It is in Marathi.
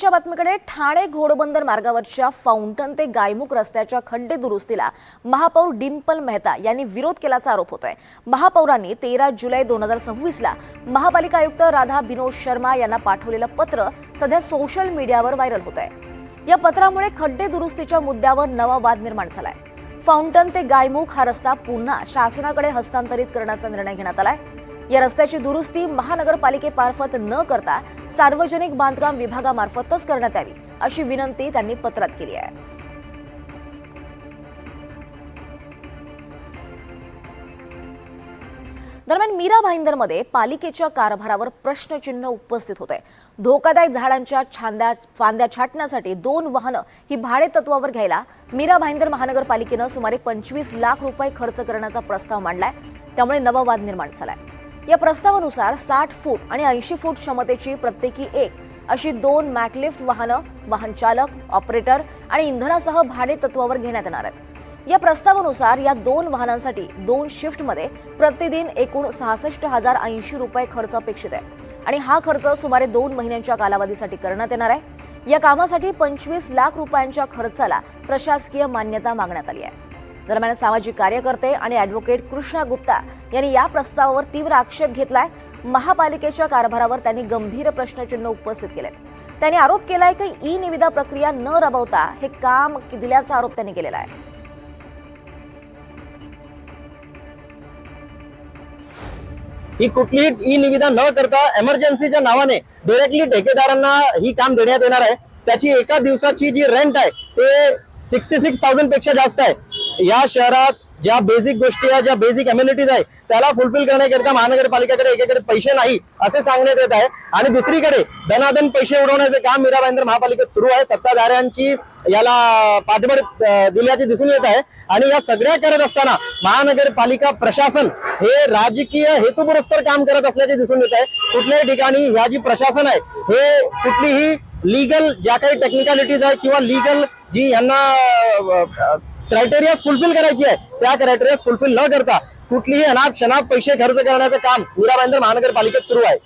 च्या बातमीकडे ठाणे घोडबंदर मार्गावरच्या फाउंटन ते गायमुख रस्त्याच्या खड्डे दुरुस्तीला महापौर डिंपल मेहता यांनी विरोध केल्याचा आरोप होतोय। महापौरांनी 13 जुलै 2026 ला महापालिका आयुक्त राधा बिनोद शर्मा यांना पाठवलेलं पत्र सध्या सोशल मीडियावर व्हायरल होतंय। या पत्रामुळे खड्डे दुरुस्तीच्या मुद्द्यावर नवा वाद निर्माण झालाय। फाउंटन ते गायमुख हा रस्ता पुन्हा शासनाकडे हस्तांतरित करण्याचा निर्णय घेण्यात आलाय। या रस्त्याची दुरुस्ती महानगरपालिकेमार्फत न करता सार्वजनिक बांधकाम विभागामार्फतच करण्यात यावी अशी विनंती त्यांनी पत्रात केली आहे। दरम्यान मीरा भाईंदरमध्ये पालिकेच्या कारभारावर प्रश्नचिन्ह उपस्थित होते। धोकादायक झाडांच्या फांद्या छाटण्यासाठी 2 वाहनं ही भाडे तत्वावर घ्यायला मीरा भाईंदर महानगरपालिकेनं सुमारे 25 लाख रुपये खर्च करण्याचा प्रस्ताव मांडलाय। त्यामुळे नवा वाद निर्माण झालाय। या प्रस्तावानुसार 60 फूट आणि 80 फूट क्षमतेची प्रत्येकी एक अशी 2 मॅकलिफ्ट वाहनं वाहन चालक, ऑपरेटर आणि इंधनासह भाडे तत्वावर घेण्यात येणार आहेत। या प्रस्तावानुसार या 2 वाहनांसाठी 2 शिफ्टमध्ये प्रतिदिन एकूण 66,080 रुपये खर्च अपेक्षित आहे आणि हा खर्च सुमारे 2 महिन्यांच्या कालावधीसाठी करण्यात येणार आहे। या कामासाठी 25 लाख रुपयांच्या खर्चाला प्रशासकीय मान्यता मागण्यात आली आहे। दरम्यान सामाजिक कार्यकर्ते आणि ॲडव्होकेट कृष्णा गुप्ता यांनी या प्रस्तावावर तीव्र आक्षेप घेतलाय। महापालिकेच्या कारभारावर त्यांनी गंभीर प्रश्नचिन्ह उपस्थित केलेत। त्यांनी आरोप केलाय की ई निविदा प्रक्रिया न राबवता हे काम दिल्याचा आरोप त्यांनी केलेला आहे। ही कुठलीही ई निविदा न करता इमर्जन्सीच्या नावाने डायरेक्टली ठेकेदारांना ही काम देण्यात येणार आहे। त्याची एका दिवसाची जी रेंट आहे ते 66,000 पेक्षा जास्त आहे। या शहरात ज्या बेसिक गोष्टी आहेत, ज्या बेसिक अम्युनिटीज आहे त्याला फुलफिल करण्याकरिता महानगरपालिकेकडे एकीकडे पैसे नाही असे सांगण्यात येत आहे आणि दुसरीकडे धनाधन पैसे उडवण्याचे काम मीरा भाईंदर महापालिकेत सुरू आहे। सत्ताधाऱ्यांची याला पाठबळ दिल्याचे दिसून येत आहे आणि या सगळ्या करत असताना महानगरपालिका प्रशासन हे राजकीय हेतुपुरस्सर काम करत असल्याचे दिसून येत आहे। कुठल्याही ठिकाणी ह्या जी प्रशासन आहे हे कुठलीही लीगल ज्या काही टेक्निकॅलिटीज आहे किंवा लीगल जी यांना क्रायटेरिया फुलफिल करायची आहे त्या क्रायटेरिया फुलफिल न करता कुठलीही अनाप शनाप पैसे खर्च करण्याचं काम मीरा भाईंदर महानगरपालिकेत सुरू आहे।